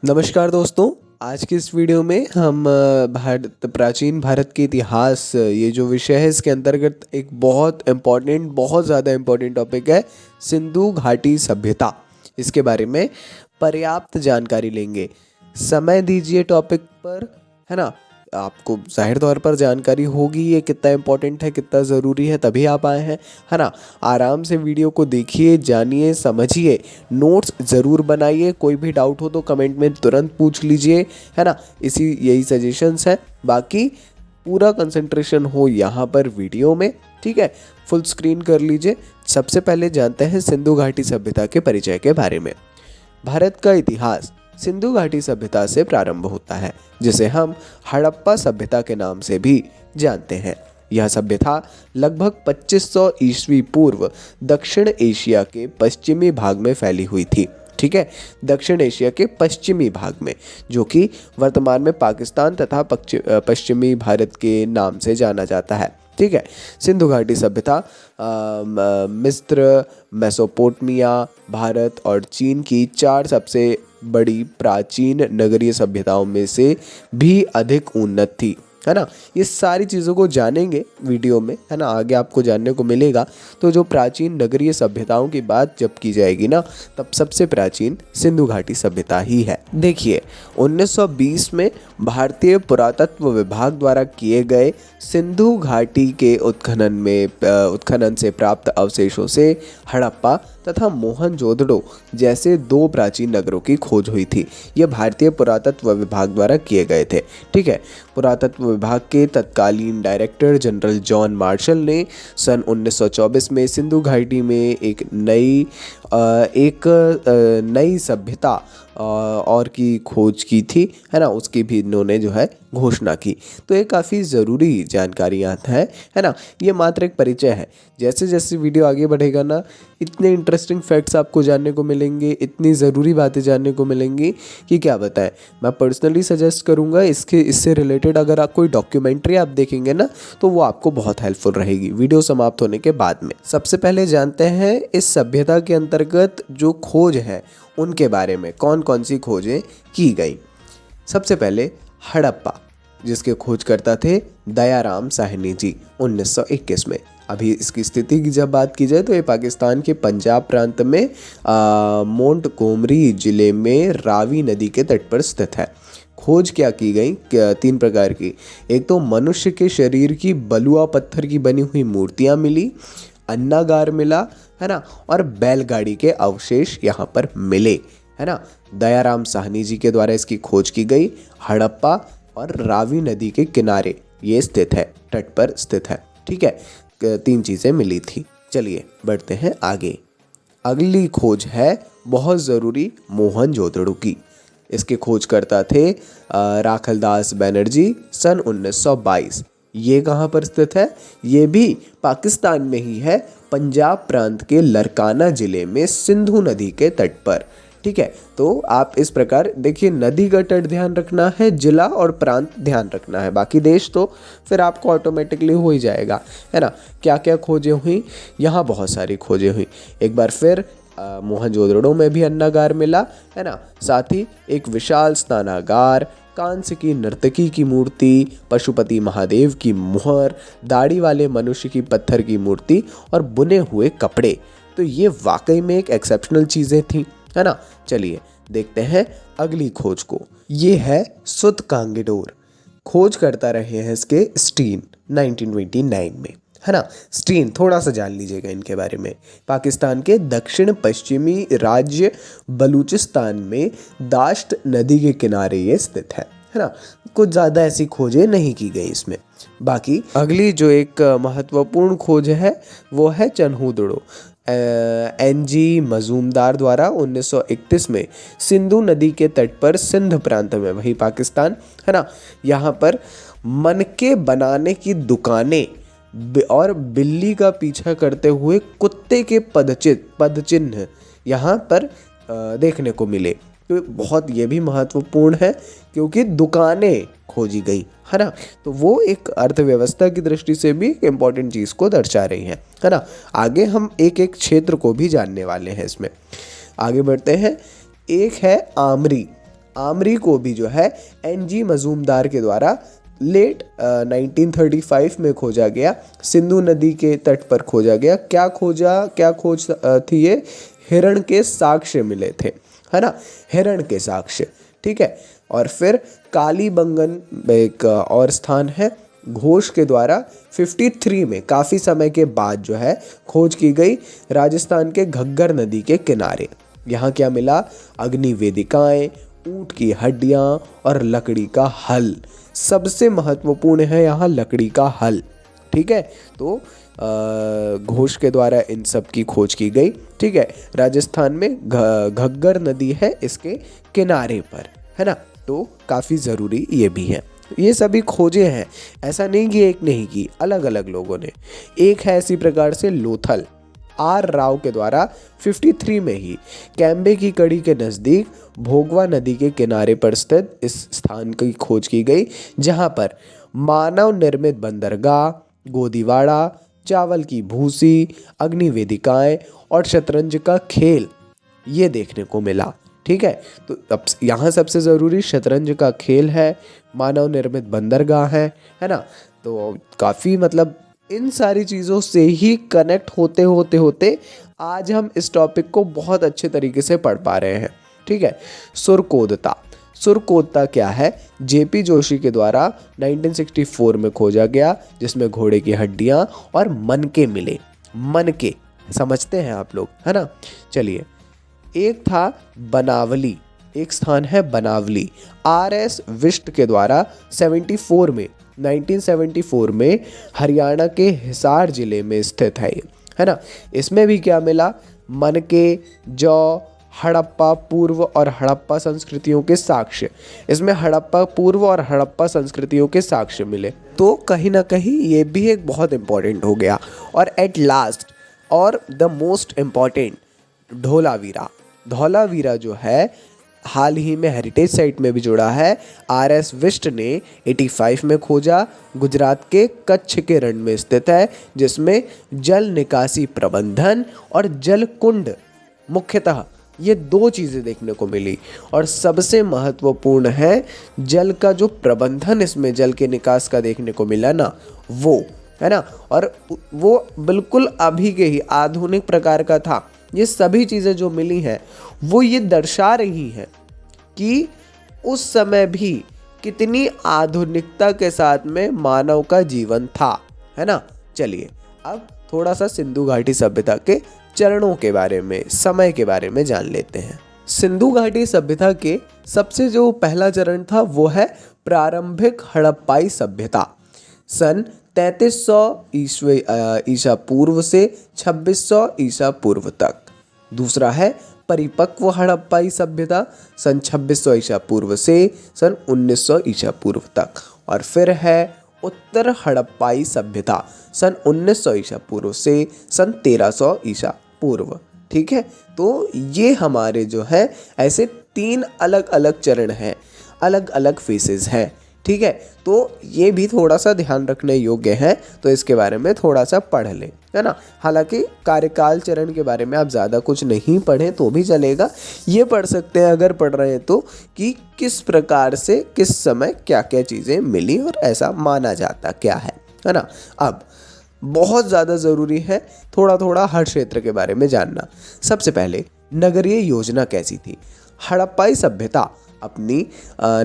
नमस्कार दोस्तों। आज की इस वीडियो में हम प्राचीन भारत के इतिहास ये जो विषय है इसके अंतर्गत एक बहुत ज़्यादा इम्पोर्टेंट टॉपिक है सिंधु घाटी सभ्यता। इसके बारे में पर्याप्त जानकारी लेंगे। समय दीजिए टॉपिक पर, है ना। आपको जाहिर तौर पर जानकारी होगी ये कितना इम्पोर्टेंट है, कितना ज़रूरी है, तभी आप आए हैं, है ना। आराम से वीडियो को देखिए, जानिए, समझिए, नोट्स ज़रूर बनाइए। कोई भी डाउट हो तो कमेंट में तुरंत पूछ लीजिए, है ना। यही सजेशंस हैं। बाकी पूरा कंसंट्रेशन हो यहाँ पर वीडियो में, ठीक है। फुल स्क्रीन कर लीजिए। सबसे पहले जानते हैं सिंधु घाटी सभ्यता के परिचय के बारे में। भारत का इतिहास सिंधु घाटी सभ्यता से प्रारंभ होता है, जिसे हम हड़प्पा सभ्यता के नाम से भी जानते हैं। यह सभ्यता लगभग 2500 ईस्वी पूर्व दक्षिण एशिया के पश्चिमी भाग में फैली हुई थी, ठीक है। दक्षिण एशिया के पश्चिमी भाग में, जो कि वर्तमान में पाकिस्तान तथा पश्चिमी भारत के नाम से जाना जाता है, ठीक है। सिंधु घाटी सभ्यता मिस्र, मेसोपोटामिया, भारत और चीन की 4 सबसे बड़ी प्राचीन नगरीय सभ्यताओं में से भी अधिक उन्नत थी, है ना। ये सारी चीज़ों को जानेंगे वीडियो में, है ना। आगे आपको जानने को मिलेगा। तो जो प्राचीन नगरीय सभ्यताओं की बात जब की जाएगी ना, तब सबसे प्राचीन सिंधु घाटी सभ्यता ही है। देखिए, 1920 में भारतीय पुरातत्व विभाग द्वारा किए गए सिंधु घाटी के उत्खनन से प्राप्त अवशेषों से हड़प्पा तथा मोहनजोदड़ो जैसे 2 प्राचीन नगरों की खोज हुई थी। यह भारतीय पुरातत्व विभाग द्वारा किए गए थे, ठीक है। पुरातत्व विभाग के तत्कालीन डायरेक्टर जनरल जॉन मार्शल ने सन 1924 में सिंधु घाटी में एक नई सभ्यता और की खोज की थी, है ना। उसकी भी इन्होंने जो है घोषणा की। तो ये काफ़ी ज़रूरी जानकारियाँ हैं, है ना। ये मात्र एक परिचय है। जैसे जैसे वीडियो आगे बढ़ेगा ना, इतने इंटरेस्टिंग फैक्ट्स आपको जानने को मिलेंगे, इतनी ज़रूरी बातें जानने को मिलेंगी कि क्या बताएं। मैं पर्सनली सजेस्ट करूँगा इससे रिलेटेड अगर आप कोई डॉक्यूमेंट्री आप देखेंगे ना, तो वो आपको बहुत हेल्पफुल रहेगी वीडियो समाप्त होने के बाद में। सबसे पहले जानते हैं इस सभ्यता के अंतर्गत जो खोज है उनके बारे में, कौन कौन सी खोजें की गई। सबसे पहले हड़प्पा, जिसके खोजकर्ता थे दयाराम साहनी जी 1921 में। अभी इसकी स्थिति की जब बात की जाए तो ये पाकिस्तान के पंजाब प्रांत में मोंटगोमरी जिले में रावी नदी के तट पर स्थित है। खोज क्या की गई, 3 प्रकार की। एक तो मनुष्य के शरीर की बलुआ पत्थर की बनी हुई मूर्तियाँ मिली, अन्नागार मिला, है ना, और बैलगाड़ी के अवशेष यहाँ पर मिले, है ना। दयाराम साहनी जी के द्वारा इसकी खोज की गई। हड़प्पा और रावी नदी के किनारे ये स्थित है, तट पर स्थित है, ठीक है। 3 चीज़ें मिली थी। चलिए बढ़ते हैं आगे। अगली खोज है बहुत ज़रूरी मोहनजोदड़ो की। इसके खोजकर्ता थे राखलदास बनर्जी सन 1922। ये कहाँ पर स्थित है? ये भी पाकिस्तान में ही है, पंजाब प्रांत के लरकाना ज़िले में सिंधु नदी के तट पर, ठीक है। तो आप इस प्रकार देखिए, नदी का तट ध्यान रखना है, जिला और प्रांत ध्यान रखना है, बाकी देश तो फिर आपको ऑटोमेटिकली हो ही जाएगा, है ना। क्या क्या खोजें हुई? यहाँ बहुत सारी खोजें हुई। एक बार फिर मोहनजोदड़ो में भी अन्नागार मिला, है ना। साथ ही एक विशाल स्नानागार, कांस्य की नर्तकी की मूर्ति, पशुपति महादेव की मुहर, दाढ़ी वाले मनुष्य की पत्थर की मूर्ति और बुने हुए कपड़े। तो ये वाकई में एक एक्सेप्शनल चीज़ें थी, है ना। चलिए देखते हैं अगली खोज को। ये है सुतकांगीडोर। खोज करता रहे हैं इसके स्टीन 1929 में, है ना। स्टीन थोड़ा सा जान लीजिएगा इनके बारे में। पाकिस्तान के दक्षिण पश्चिमी राज्य बलूचिस्तान में दाश्त नदी के किनारे ये स्थित है ना। कुछ ज़्यादा ऐसी खोजें नहीं की गई इसमें। बाकी अगली जो एक महत्वपूर्ण खोज है वो है चन्हूदड़ो। NG मजूमदार द्वारा 1931 में सिंधु नदी के तट पर सिंध प्रांत में, वही पाकिस्तान, है ना, यहाँ पर मनके बनाने की दुकानें और बिल्ली का पीछा करते हुए कुत्ते के पदचिन्ह यहाँ पर देखने को मिले। तो बहुत ये भी महत्वपूर्ण है क्योंकि दुकानें खोजी गई, है ना। तो वो एक अर्थव्यवस्था की दृष्टि से भी एक इम्पॉर्टेंट चीज़ को दर्शा रही है ना। आगे हम एक एक क्षेत्र को भी जानने वाले हैं इसमें। आगे बढ़ते हैं। एक है आमरी। आमरी को भी जो है NG मजूमदार के द्वारा लेट 1935 में खोजा गया। सिंधु नदी के तट पर खोजा गया। क्या खोज थी ये? हिरण के साक्ष्य मिले थे, है ना, हिरण के साक्ष्य, ठीक है। और फिर कालीबंगन एक और स्थान है, घोष के द्वारा 53 में काफ़ी समय के बाद जो है खोज की गई, राजस्थान के घग्गर नदी के किनारे। यहाँ क्या मिला? अग्नि वेदिकाएं, ऊँट की हड्डियाँ और लकड़ी का हल। सबसे महत्वपूर्ण है यहाँ लकड़ी का हल, ठीक है। तो घोष के द्वारा इन सब की खोज की गई, ठीक है। राजस्थान में घग्गर नदी है इसके किनारे पर, है ना। तो काफ़ी ज़रूरी ये भी है। ये सभी खोजें हैं, ऐसा नहीं कि एक नहीं की, अलग अलग लोगों ने। एक है इसी प्रकार से लोथल, R राव के द्वारा 53 में ही कैम्बे की कड़ी के नज़दीक भोगवा नदी के किनारे पर स्थित इस स्थान की खोज की गई, जहां पर मानव निर्मित बंदरगाह, गोदीवाड़ा, चावल की भूसी, अग्नि वेदिकाएं और शतरंज का खेल ये देखने को मिला, ठीक है। तो अब यहाँ सबसे ज़रूरी शतरंज का खेल है, मानव निर्मित बंदरगाह है ना। तो काफ़ी मतलब इन सारी चीज़ों से ही कनेक्ट होते आज हम इस टॉपिक को बहुत अच्छे तरीके से पढ़ पा रहे हैं, ठीक है। सुरकोदता क्या है? JP जोशी के द्वारा 1964 में खोजा गया, जिसमें घोड़े की हड्डियां और मनके मिले। मनके समझते हैं आप लोग, है ना। चलिए, एक था बनावली, एक स्थान है बनावली, RS विष्ट के द्वारा 1974 में हरियाणा के हिसार जिले में स्थित है ना। इसमें भी क्या मिला? मनके, जौ, हड़प्पा पूर्व और हड़प्पा संस्कृतियों के साक्ष्य। इसमें हड़प्पा पूर्व और हड़प्पा संस्कृतियों के साक्ष्य मिले। तो कहीं ना कहीं ये भी एक बहुत इंपॉर्टेंट हो गया। और एट लास्ट और द मोस्ट इम्पॉर्टेंट, धौलावीरा जो है हाल ही में हेरिटेज साइट में भी जुड़ा है। RS विष्ट ने 85 में खोजा, गुजरात के कच्छ के रण में स्थित है, जिसमें जल निकासी प्रबंधन और जल कुंड, मुख्यतः ये दो चीज़ें देखने को मिली। और सबसे महत्वपूर्ण है जल का जो प्रबंधन इसमें जल के निकास का देखने को मिला ना, वो है ना। और वो बिल्कुल अभी के ही आधुनिक प्रकार का था। ये सभी चीज़ें जो मिली हैं वो ये दर्शा रही हैं कि उस समय भी कितनी आधुनिकता के साथ में मानव का जीवन था, है ना। चलिए अब थोड़ा सा सिंधु घाटी सभ्यता के चरणों के बारे में, समय के बारे में जान लेते हैं। सिंधु घाटी सभ्यता के सबसे जो पहला चरण था वो है प्रारंभिक हड़प्पाई सभ्यता, सन 3300 ईसा पूर्व से 2600 ईसा पूर्व तक। दूसरा है परिपक्व हड़प्पाई सभ्यता, सन 2600 ईसा पूर्व से सन 1900 ईसा पूर्व तक। और फिर है उत्तर हड़प्पाई सभ्यता, सन 1900 ईसा पूर्व से सन 1300 ईसा पूर्व, ठीक है। तो ये हमारे जो है ऐसे 3 अलग अलग चरण हैं, अलग अलग फेसेस हैं, ठीक है। तो ये भी थोड़ा सा ध्यान रखने योग्य है, तो इसके बारे में थोड़ा सा पढ़ लें, है ना। हालांकि कार्यकाल चरण के बारे में आप ज़्यादा कुछ नहीं पढ़ें तो भी चलेगा, ये पढ़ सकते हैं अगर पढ़ रहे हैं तो, कि किस प्रकार से किस समय क्या क्या चीज़ें मिली और ऐसा माना जाता क्या है ना। अब बहुत ज़्यादा ज़रूरी है थोड़ा थोड़ा हर क्षेत्र के बारे में जानना। सबसे पहले नगरीय योजना कैसी थी? हड़प्पाई सभ्यता अपनी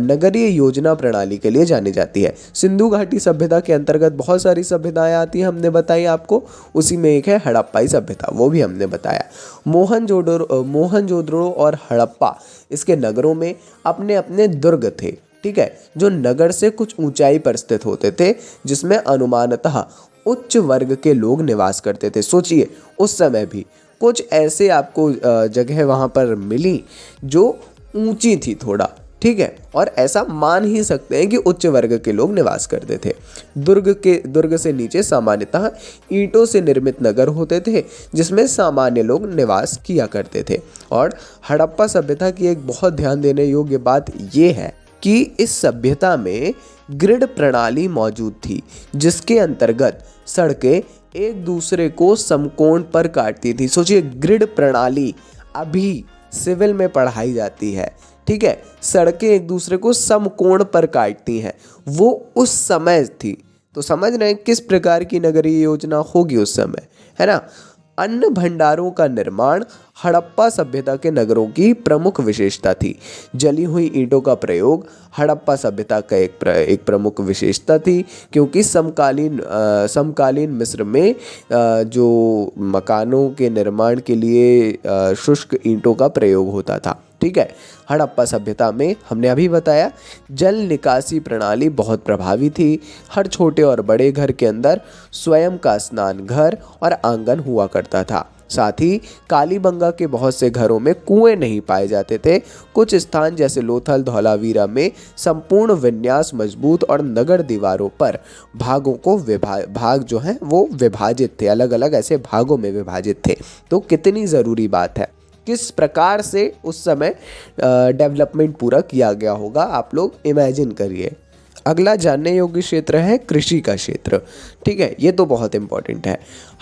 नगरीय योजना प्रणाली के लिए जानी जाती है। सिंधु घाटी सभ्यता के अंतर्गत बहुत सारी सभ्यताएं आती हैं, हमने बताई आपको, उसी में एक है हड़प्पाई सभ्यता, वो भी हमने बताया। मोहनजोदड़ो और हड़प्पा इसके नगरों में अपने अपने दुर्ग थे, ठीक है, जो नगर से कुछ ऊंचाई पर स्थित होते थे, जिसमें अनुमानतः उच्च वर्ग के लोग निवास करते थे। सोचिए उस समय भी कुछ ऐसे आपको जगह वहाँ पर मिली जो ऊंची थी थोड़ा, ठीक है, और ऐसा मान ही सकते हैं कि उच्च वर्ग के लोग निवास करते थे। दुर्ग से नीचे सामान्यतः ईंटों से निर्मित नगर होते थे, जिसमें सामान्य लोग निवास किया करते थे। और हड़प्पा सभ्यता की एक बहुत ध्यान देने योग्य बात यह है कि इस सभ्यता में ग्रिड प्रणाली मौजूद थी, जिसके अंतर्गत सड़कें एक दूसरे को समकोण पर काटती थी। सोचिए ग्रिड प्रणाली अभी सिविल में पढ़ाई जाती है, ठीक है, सड़कें एक दूसरे को समकोण पर काटती हैं, वो उस समय थी। तो समझ रहे हैं किस प्रकार की नगरीय योजना होगी उस समय, है ना। अन्न भंडारों का निर्माण हड़प्पा सभ्यता के नगरों की प्रमुख विशेषता थी। जली हुई ईंटों का प्रयोग हड़प्पा सभ्यता का एक प्रमुख विशेषता थी, क्योंकि समकालीन मिस्र में जो मकानों के निर्माण के लिए शुष्क ईंटों का प्रयोग होता था। ठीक है, हड़प्पा सभ्यता में हमने अभी बताया जल निकासी प्रणाली बहुत प्रभावी थी। हर छोटे और बड़े घर के अंदर स्वयं का स्नान घर और आंगन हुआ करता था। साथ ही कालीबंगा के बहुत से घरों में कुएं नहीं पाए जाते थे। कुछ स्थान जैसे लोथल धौलावीरा में संपूर्ण विन्यास मजबूत और नगर दीवारों पर भागों को भाग जो है वो विभाजित थे, अलग अलग ऐसे भागों में विभाजित थे। तो कितनी ज़रूरी बात है, किस प्रकार से उस समय डेवलपमेंट पूरा किया गया होगा, आप लोग इमेजिन करिए। अगला जानने योग्य क्षेत्र है कृषि का क्षेत्र। ठीक है, ये तो बहुत इम्पोर्टेंट है।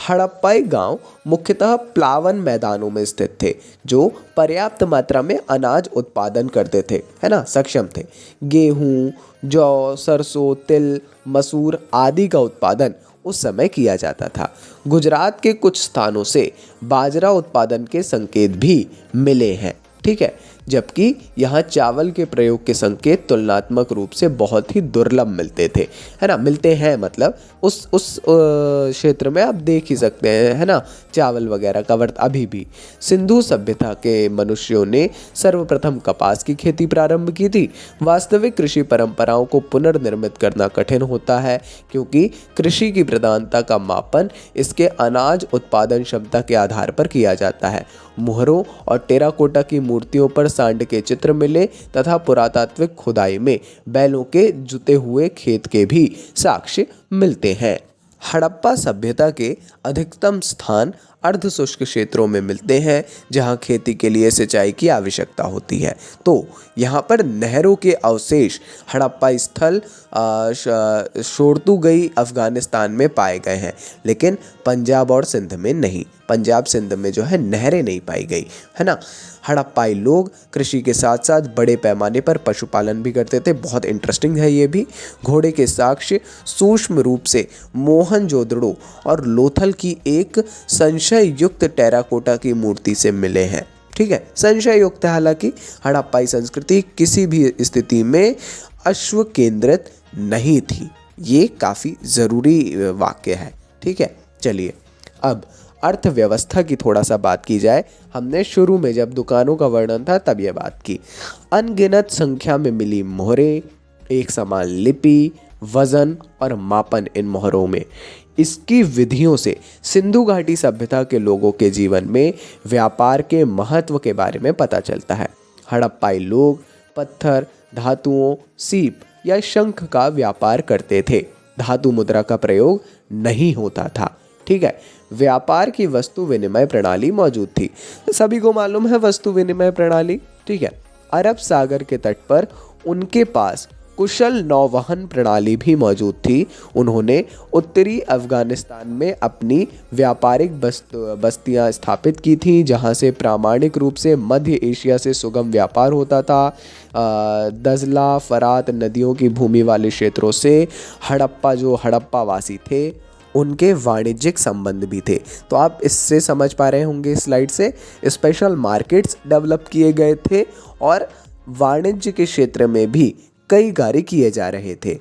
हड़प्पाई गांव मुख्यतः प्लावन मैदानों में स्थित थे, जो पर्याप्त मात्रा में अनाज उत्पादन करते थे, है ना, सक्षम थे। गेहूं, जौ, सरसों, तिल, मसूर आदि का उत्पादन उस समय किया जाता था। गुजरात के कुछ स्थानों से बाजरा उत्पादन के संकेत भी मिले हैं। ठीक है, जबकि यहाँ चावल के प्रयोग के संकेत तुलनात्मक रूप से बहुत ही दुर्लभ मिलते थे, है ना, मिलते हैं, मतलब उस क्षेत्र में आप देख ही सकते हैं, है ना, चावल वगैरह का वर्त अभी भी। सिंधु सभ्यता के मनुष्यों ने सर्वप्रथम कपास की खेती प्रारंभ की थी। वास्तविक कृषि परंपराओं को पुनर्निर्मित करना कठिन होता है, क्योंकि कृषि की प्रधानता का मापन इसके अनाज उत्पादन क्षमता के आधार पर किया जाता है। मुहरों और टेराकोटा की मूर्तियों पर सांड के चित्र मिले तथा पुरातात्विक खुदाई में बैलों के जुते हुए खेत के भी साक्ष्य मिलते हैं। हड़प्पा सभ्यता के अधिकतम स्थान अर्ध शुष्क क्षेत्रों में मिलते हैं, जहां खेती के लिए सिंचाई की आवश्यकता होती है। तो यहाँ पर नहरों के अवशेष हड़प्पा स्थल शोरतुगई अफगानिस्तान में पाए गए हैं, लेकिन पंजाब और सिंध में नहीं। पंजाब सिंध में जो है नहरें नहीं पाई गई, है ना। हड़प्पाई लोग कृषि के साथ साथ बड़े पैमाने पर पशुपालन भी करते थे। बहुत इंटरेस्टिंग है ये भी। घोड़े के साक्ष्य सूक्ष्म रूप से मोहनजोदड़ो और लोथल की एक संशय युक्त टेराकोटा की मूर्ति से मिले हैं। ठीक है, संशय युक्त है, हालांकि हड़प्पाई संस्कृति किसी भी स्थिति में अश्व केंद्रित नहीं थी। ये काफ़ी ज़रूरी वाक्य है। ठीक है, चलिए अब अर्थव्यवस्था की थोड़ा सा बात की जाए। हमने शुरू में जब दुकानों का वर्णन था तब ये बात की। अनगिनत संख्या में मिली मोहरें, एक समान लिपि, वजन और मापन इन मोहरों में। इसकी विधियों से सिंधु घाटी सभ्यता के लोगों के जीवन में व्यापार के महत्व के बारे में पता चलता है। हड़प्पाई लोग पत्थर, धातुओं, सीप या शंख का व्यापार करते थे। धातु मुद्रा का प्रयोग नहीं होता था। ठीक है, व्यापार की वस्तु विनिमय प्रणाली मौजूद थी। सभी को मालूम है वस्तु विनिमय प्रणाली। ठीक है, अरब सागर के तट पर उनके पास कुशल नौवहन प्रणाली भी मौजूद थी। उन्होंने उत्तरी अफगानिस्तान में अपनी व्यापारिक बस्तियां स्थापित की थी, जहां से प्रामाणिक रूप से मध्य एशिया से सुगम व्यापार होता था। दजला, फरात नदियों की भूमि वाले क्षेत्रों से हड़प्पा वासी थे, उनके वाणिज्यिक संबंध भी थे। तो आप इससे समझ पा रहे होंगे स्लाइड से, स्पेशल मार्केट्स डेवलप किए गए थे और वाणिज्य के क्षेत्र में भी कई कार्य किए जा रहे थे।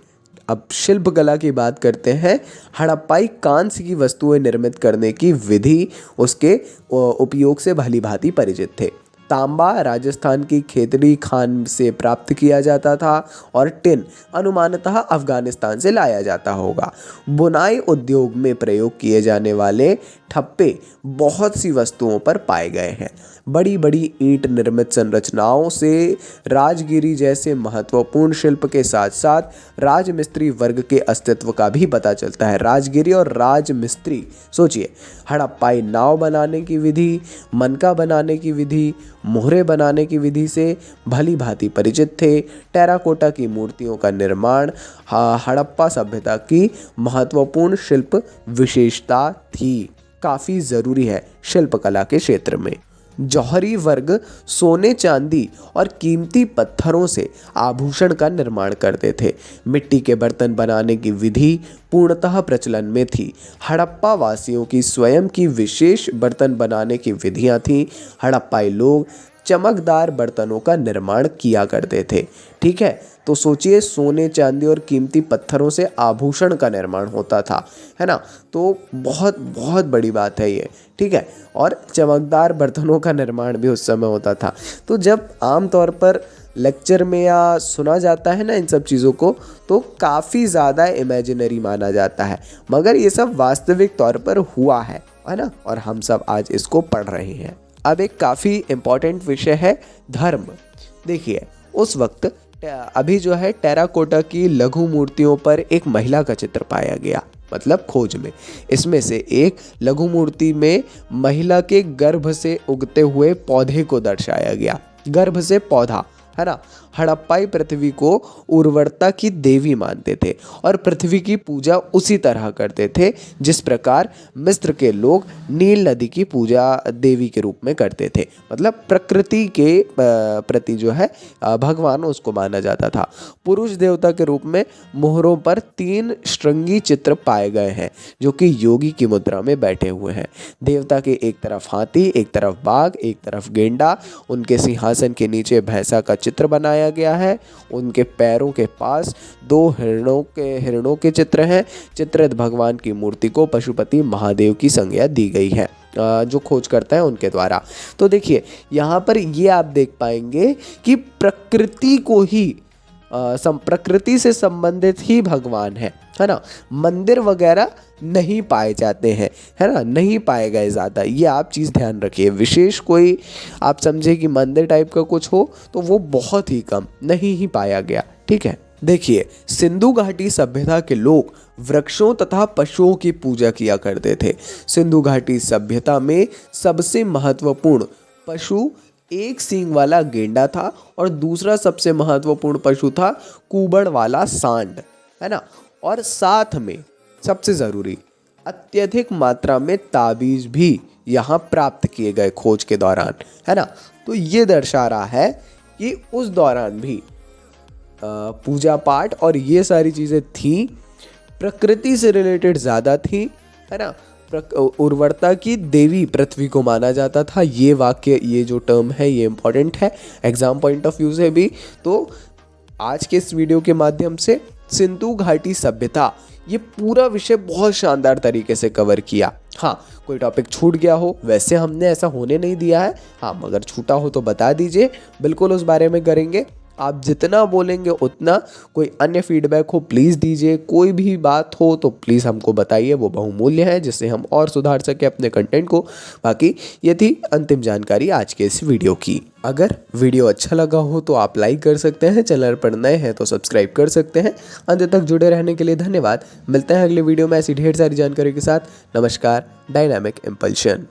अब शिल्पकला की बात करते हैं। हड़प्पाई कांस्य की वस्तुएं निर्मित करने की विधि उसके उपयोग से भली भांति परिचित थे। तांबा राजस्थान की खेतड़ी खान से प्राप्त किया जाता था और टिन अनुमानतः अफगानिस्तान से लाया जाता होगा। बुनाई उद्योग में प्रयोग किए जाने वाले ठप्पे बहुत सी वस्तुओं पर पाए गए हैं। बड़ी बड़ी ईंट निर्मित संरचनाओं से राजगिरी जैसे महत्वपूर्ण शिल्प के साथ साथ राजमिस्त्री वर्ग के अस्तित्व का भी पता चलता है। राजगिरी और राजमिस्त्री, सोचिए, हड़प्पाई नाव बनाने की विधि, मनका बनाने की विधि, मोहरे बनाने की विधि से भली भांति परिचित थे। टेराकोटा की मूर्तियों का निर्माण हड़प्पा सभ्यता की महत्वपूर्ण शिल्प विशेषता थी। काफ़ी ज़रूरी है शिल्पकला के क्षेत्र में। जौहरी वर्ग सोने चांदी और कीमती पत्थरों से आभूषण का निर्माण करते थे। मिट्टी के बर्तन बनाने की विधि पूर्णतः प्रचलन में थी। हड़प्पा वासियों की स्वयं की विशेष बर्तन बनाने की विधियां थीं। हड़प्पाई लोग चमकदार बर्तनों का निर्माण किया करते थे। ठीक है, तो सोचिए सोने चांदी और कीमती पत्थरों से आभूषण का निर्माण होता था, है ना। तो बहुत बहुत बड़ी बात है ये। ठीक है, और चमकदार बर्तनों का निर्माण भी उस समय होता था। तो जब आम तौर पर लेक्चर में या सुना जाता है ना इन सब चीज़ों को, तो काफ़ी ज़्यादा इमेजिनरी माना जाता है, मगर ये सब वास्तविक तौर पर हुआ है ना, और हम सब आज इसको पढ़ रहे हैं। अब एक काफ़ी इम्पॉर्टेंट विषय है धर्म। देखिए उस वक्त अभी जो है टेराकोटा की लघु मूर्तियों पर एक महिला का चित्र पाया गया, मतलब खोज में। इसमें से एक लघु मूर्ति में महिला के गर्भ से उगते हुए पौधे को दर्शाया गया। गर्भ से पौधा, है ना। हड़प्पाई पृथ्वी को उर्वरता की देवी मानते थे और पृथ्वी की पूजा उसी तरह करते थे जिस प्रकार मिस्र के लोग नील नदी की पूजा देवी के रूप में करते थे। मतलब प्रकृति के प्रति जो है भगवान उसको माना जाता था। पुरुष देवता के रूप में मोहरों पर 3 श्रृंगी चित्र पाए गए हैं जो कि योगी की मुद्रा में बैठे हुए हैं। देवता के एक तरफ हाथी, एक तरफ बाघ, एक तरफ गेंडा, उनके सिंहासन के नीचे भैंसा का चित्र बनाया गया है। उनके पैरों के पास 2 हिरणों के चित्र हैं। चित्रित भगवान की मूर्ति को पशुपति महादेव की संज्ञा दी गई है जो खोज करता है उनके द्वारा। तो देखिए यहाँ पर ये आप देख पाएंगे कि प्रकृति को ही प्रकृति से संबंधित ही भगवान है ना। मंदिर वगैरह नहीं पाए जाते हैं, है ना, नहीं पाए गए ज़्यादा। ये आप चीज़ ध्यान रखिए। विशेष कोई आप समझे कि मंदिर टाइप का कुछ हो तो वो बहुत ही कम, नहीं ही पाया गया। ठीक है, देखिए सिंधु घाटी सभ्यता के लोग वृक्षों तथा पशुओं की पूजा किया करते थे। सिंधु घाटी सभ्यता में सबसे महत्वपूर्ण पशु एक सींग वाला गेंडा था और दूसरा सबसे महत्वपूर्ण पशु था कुबड़ वाला सांड, है ना। और साथ में सबसे ज़रूरी अत्यधिक मात्रा में ताबीज भी यहाँ प्राप्त किए गए खोज के दौरान, है ना। तो ये दर्शा रहा है कि उस दौरान भी पूजा पाठ और ये सारी चीज़ें थी, प्रकृति से रिलेटेड ज़्यादा थी, है ना। उर्वरता की देवी पृथ्वी को माना जाता था। ये वाक्य, ये जो टर्म है ये इम्पॉर्टेंट है एग्जाम पॉइंट ऑफ व्यू से भी। तो आज के इस वीडियो के माध्यम से सिंधु घाटी सभ्यता, ये पूरा विषय बहुत शानदार तरीके से कवर किया। हाँ, कोई टॉपिक छूट गया हो, वैसे हमने ऐसा होने नहीं दिया है। हाँ, मगर छूटा हो तो बता दीजिए, बिल्कुल उस बारे में करेंगे। आप जितना बोलेंगे उतना। कोई अन्य फीडबैक हो प्लीज़ दीजिए, कोई भी बात हो तो प्लीज़ हमको बताइए, वो बहुमूल्य है जिससे हम और सुधार सके अपने कंटेंट को। बाकी ये थी अंतिम जानकारी आज के इस वीडियो की। अगर वीडियो अच्छा लगा हो तो आप लाइक कर सकते हैं, चैनल पर नए हैं तो सब्सक्राइब कर सकते हैं। अंत तक जुड़े रहने के लिए धन्यवाद। मिलते हैं अगले वीडियो में ऐसी ढेर सारी जानकारी के साथ। नमस्कार। Dynamic impulsion.